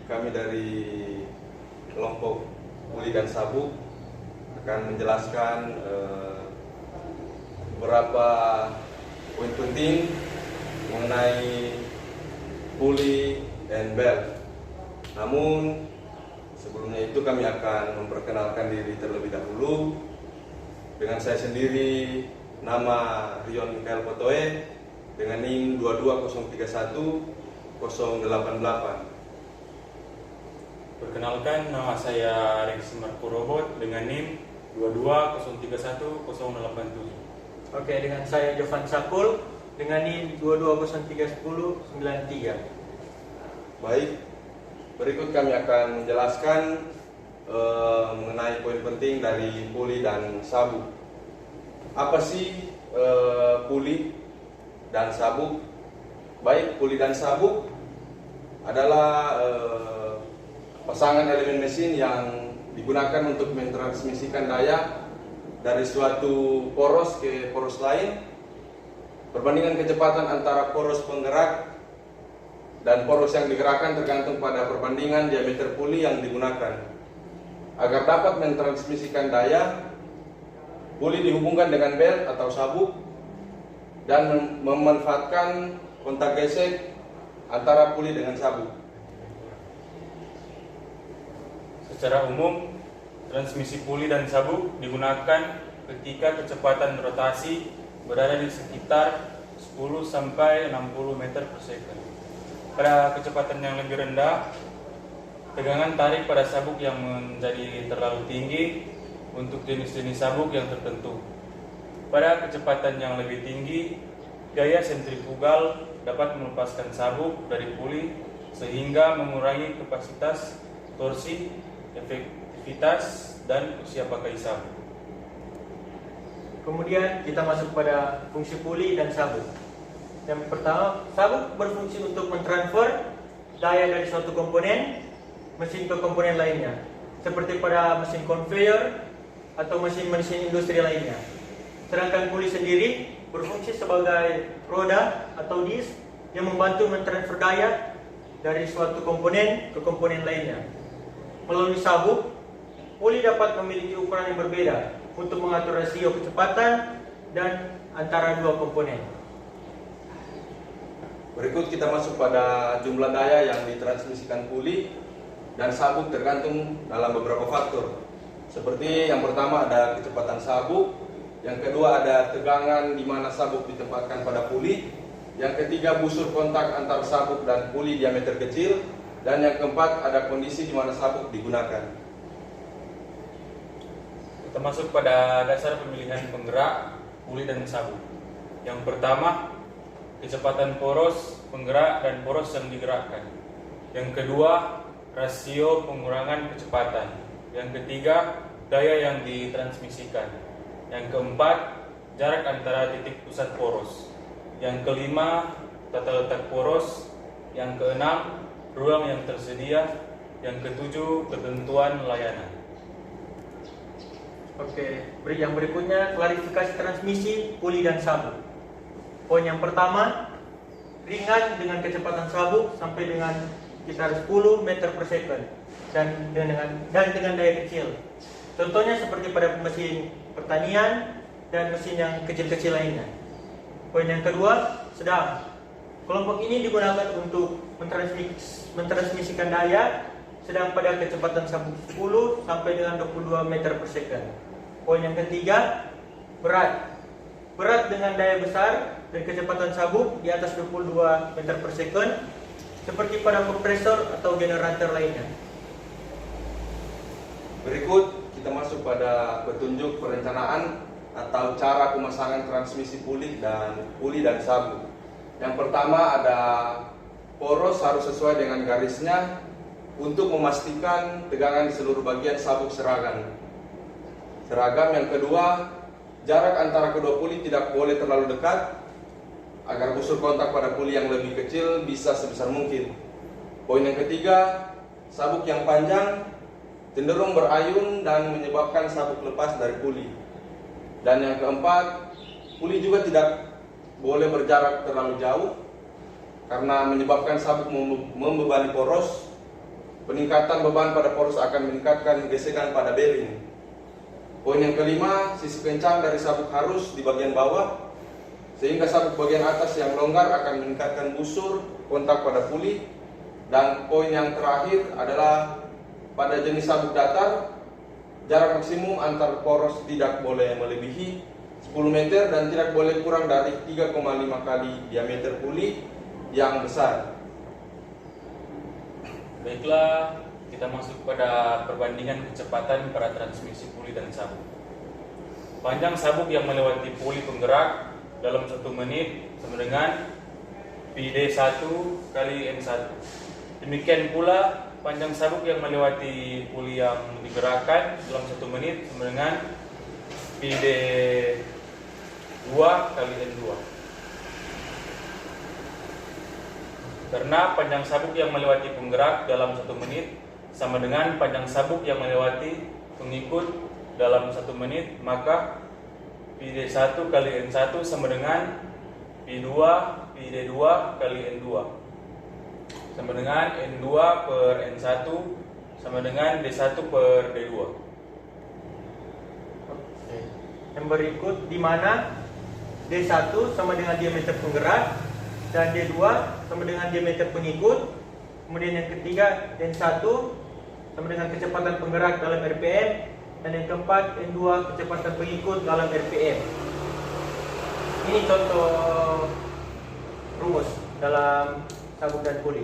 kami dari kelompok Puli dan Sabuk akan menjelaskan beberapa poin penting mengenai puli dan belt. Namun sebelumnya itu kami akan memperkenalkan diri terlebih dahulu. Dengan saya sendiri, nama Rion Mikael Potoe dengan NIM 22031-088. Perkenalkan, nama saya Rex Marco Robot dengan NIM 22031-087. Oke, dengan saya Jovan Sakul dengan NIM 2203093. Baik, berikut kami akan menjelaskan mengenai poin penting dari puli dan sabuk. Apa sih puli dan sabuk? Baik, puli dan sabuk adalah pasangan elemen mesin yang digunakan untuk mentransmisikan daya dari suatu poros ke poros lain. Perbandingan kecepatan antara poros penggerak dan poros yang digerakkan tergantung pada perbandingan diameter puli yang digunakan. Agar dapat mentransmisikan daya, puli dihubungkan dengan belt atau sabuk dan memanfaatkan kontak gesek antara puli dengan sabuk. Secara umum, transmisi puli dan sabuk digunakan ketika kecepatan rotasi berada di sekitar 10 sampai 60 meter per second. Pada kecepatan yang lebih rendah, tegangan tarik pada sabuk yang menjadi terlalu tinggi untuk jenis-jenis sabuk yang tertentu. Pada kecepatan yang lebih tinggi, gaya sentrifugal dapat melepaskan sabuk dari puli sehingga mengurangi kapasitas torsi, efektivitas, dan usia pakai sabuk. Kemudian kita masuk pada fungsi puli dan sabuk. Yang pertama, sabuk berfungsi untuk mentransfer daya dari suatu komponen mesin ke komponen lainnya, seperti pada mesin conveyor atau mesin-mesin industri lainnya. Sedangkan puli sendiri berfungsi sebagai roda atau disk yang membantu mentransfer daya dari suatu komponen ke komponen lainnya. Melalui sabuk, puli dapat memiliki ukuran yang berbeda untuk mengatur rasio kecepatan dan antara dua komponen. Berikut kita masuk pada jumlah daya yang ditransmisikan puli dan sabuk tergantung dalam beberapa faktor. Seperti yang pertama ada kecepatan sabuk, yang kedua ada tegangan di mana sabuk ditempatkan pada puli, yang ketiga busur kontak antar sabuk dan puli diameter kecil, dan yang keempat ada kondisi di mana sabuk digunakan. Kita masuk pada dasar pemilihan penggerak puli dan sabuk. Yang pertama, kecepatan poros penggerak dan poros yang digerakkan. Yang kedua, rasio pengurangan kecepatan. Yang ketiga, daya yang ditransmisikan. Yang keempat, jarak antara titik pusat poros. Yang kelima, tata letak poros. Yang keenam, ruang yang tersedia. Yang ketujuh, ketentuan layanan. Oke, yang berikutnya klarifikasi transmisi puli dan sabuk. Poin yang pertama, ringan dengan kecepatan sabuk sampai dengan sekitar 10 meter per second dan dengan daya kecil. Contohnya seperti pada mesin pertanian dan mesin yang kecil-kecil lainnya. Poin yang kedua, sedang. Kelompok ini digunakan untuk mentransmisikan daya sedang pada kecepatan sabuk 10 sampai dengan 22 meter per second. Poin yang ketiga, berat. Berat dengan daya besar dan kecepatan sabuk di atas 22 meter per second, seperti pada kompresor atau generator lainnya. Berikut kita masuk pada petunjuk perencanaan atau cara pemasangan transmisi puli dan sabuk. Yang pertama ada poros harus sesuai dengan garisnya untuk memastikan tegangan di seluruh bagian sabuk seragam. Yang kedua, jarak antara kedua puli tidak boleh terlalu dekat agar busur kontak pada puli yang lebih kecil bisa sebesar mungkin. Poin yang ketiga, sabuk yang panjang cenderung berayun dan menyebabkan sabuk lepas dari puli. Dan yang keempat, puli juga tidak boleh berjarak terlalu jauh karena menyebabkan sabuk membebani poros. peningkatan beban pada poros akan meningkatkan gesekan pada bearing. Poin yang kelima, sisi kencang dari sabuk harus di bagian bawah, sehingga sabuk bagian atas yang longgar akan meningkatkan busur kontak pada puli. Dan poin yang terakhir adalah pada jenis sabuk datar, jarak maksimum antar poros tidak boleh melebihi 10 meter dan tidak boleh kurang dari 3,5 kali diameter puli yang besar. Baiklah, kita masuk pada perbandingan kecepatan pada transmisi puli dan sabuk. Panjang sabuk yang melewati puli penggerak dalam 1 menit sama dengan PD1 kali N1. Demikian pula panjang sabuk yang melewati puli yang digerakkan dalam 1 menit sama dengan PD2 kali N2. Karena panjang sabuk yang melewati penggerak dalam 1 menit sama dengan panjang sabuk yang melewati pengikut dalam 1 menit, maka PD1 kali N1 sama dengan PD2 kali N2 sama dengan N2 per N1 sama dengan D1 per D2. Oke. Yang berikut di mana D1 sama dengan diameter penggerak dan D2 sama dengan diameter pengikut. Kemudian yang ketiga N1 sama dengan kecepatan penggerak dalam RPM, dan yang keempat N2 kecepatan pengikut dalam RPM. Ini contoh rumus dalam sabuk dan puli.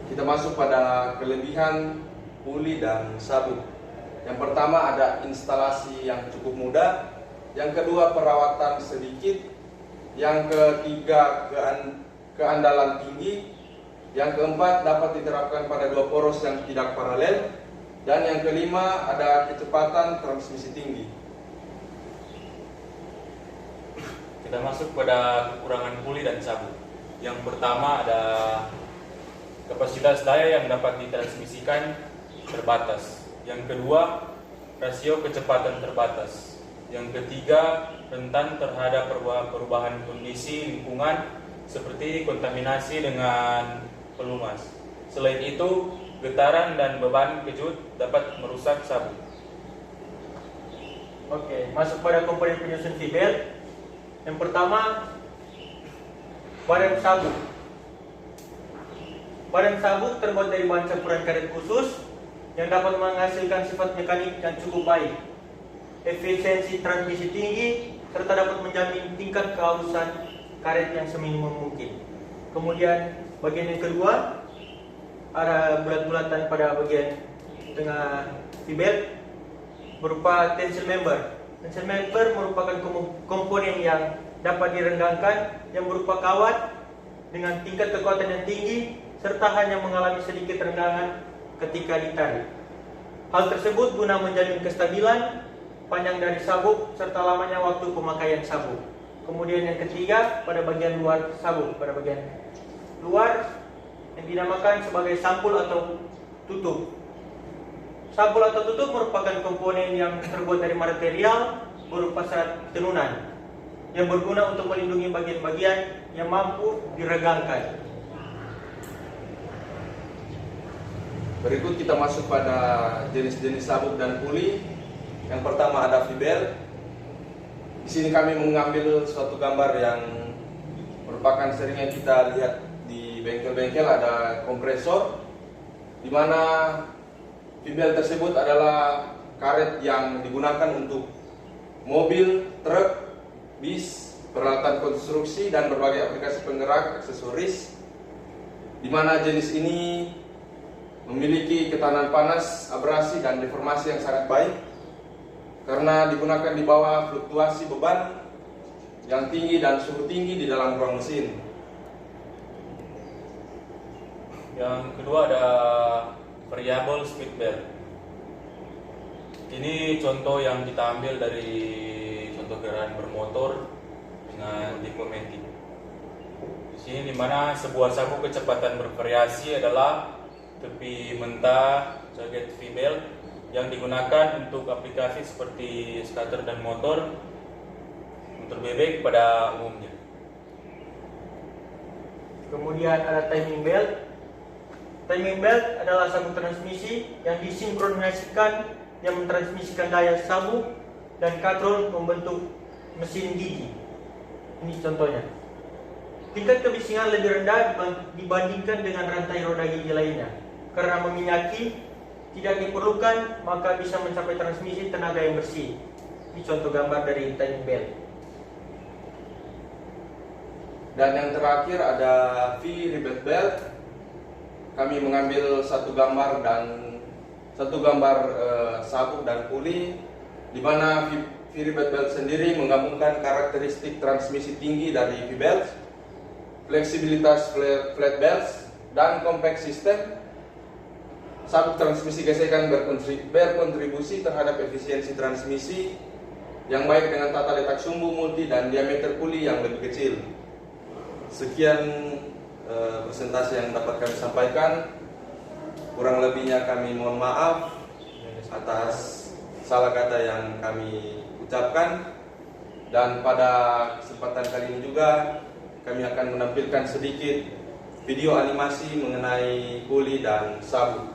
Kita masuk pada kelebihan puli dan sabuk. Yang pertama ada instalasi yang cukup mudah, yang kedua perawatan sedikit, yang ketiga keandalan tinggi, yang keempat dapat diterapkan pada 2 poros yang tidak paralel, dan yang kelima ada kecepatan transmisi tinggi. Kita masuk pada kekurangan puli dan sabuk. Yang pertama ada kapasitas daya yang dapat ditransmisikan terbatas. Yang kedua, rasio kecepatan terbatas. Yang ketiga, rentan terhadap perubahan kondisi lingkungan seperti kontaminasi dengan pelumas. Selain itu, getaran dan beban kejut dapat merusak sabuk. Oke, masuk pada komponen penyusun V-belt. Yang pertama, badan sabuk. Badan sabuk terbuat dari bahan campuran karet khusus yang dapat menghasilkan sifat mekanik yang cukup baik, efisiensi transmisi tinggi, serta dapat menjamin tingkat kehalusan karet yang seminimum mungkin. Kemudian bagian yang kedua, ada bulat-bulatan pada bagian tengah V-belt berupa tension member. Tension member merupakan komponen yang dapat direnggangkan yang berupa kawat dengan tingkat kekuatan yang tinggi serta hanya mengalami sedikit renggangan ketika ditarik. Hal tersebut guna menjamin kestabilan panjang dari sabuk serta lamanya waktu pemakaian sabuk. Kemudian yang ketiga, pada bagian luar sabuk, pada bagian luar yang dinamakan sebagai sampul atau tutup. Sampul atau tutup merupakan komponen yang terbuat dari material berupa serat tenunan yang berguna untuk melindungi bagian-bagian yang mampu diregangkan. Berikut kita masuk pada jenis-jenis sabuk dan puli. Yang pertama ada V-belt. Di sini kami mengambil suatu gambar yang merupakan seringnya kita lihat di bengkel-bengkel, ada kompresor, di mana V-belt tersebut adalah karet yang digunakan untuk mobil, truk, bis, peralatan konstruksi dan berbagai aplikasi penggerak aksesoris, di mana jenis ini memiliki ketahanan panas, abrasi dan deformasi yang sangat baik karena digunakan di bawah fluktuasi beban yang tinggi dan suhu tinggi di dalam ruang mesin. Yang kedua ada variable speed belt. Ini contoh yang kita ambil dari contoh kendaraan bermotor dengan tipe matic. Di sini dimana sebuah sabuk kecepatan bervariasi adalah tepi mentah jaket V-belt yang digunakan untuk aplikasi seperti skater dan motor bebek pada umumnya. Kemudian ada timing belt. Timing belt adalah sabuk transmisi yang disinkronisikan yang mentransmisikan daya sabuk dan katrol membentuk mesin gigi. Ini contohnya. Tingkat kebisingan lebih rendah dibandingkan dengan rantai roda gigi lainnya. Karena meminyaki tidak diperlukan, maka bisa mencapai transmisi tenaga yang bersih. Ini contoh gambar dari timing belt. Dan yang terakhir ada V-rivet belt. Kami mengambil satu gambar sabuk dan puli, di mana V-rivet belt sendiri menggabungkan karakteristik transmisi tinggi dari V-belt, fleksibilitas flat belts, dan compact system. Sabuk transmisi gesekan berkontribusi terhadap efisiensi transmisi yang baik dengan tata letak sumbu multi dan diameter puli yang lebih kecil. Sekian presentasi yang dapat kami sampaikan. Kurang lebihnya kami mohon maaf atas salah kata yang kami ucapkan. Dan pada kesempatan kali ini juga kami akan menampilkan sedikit video animasi mengenai puli dan sabuk.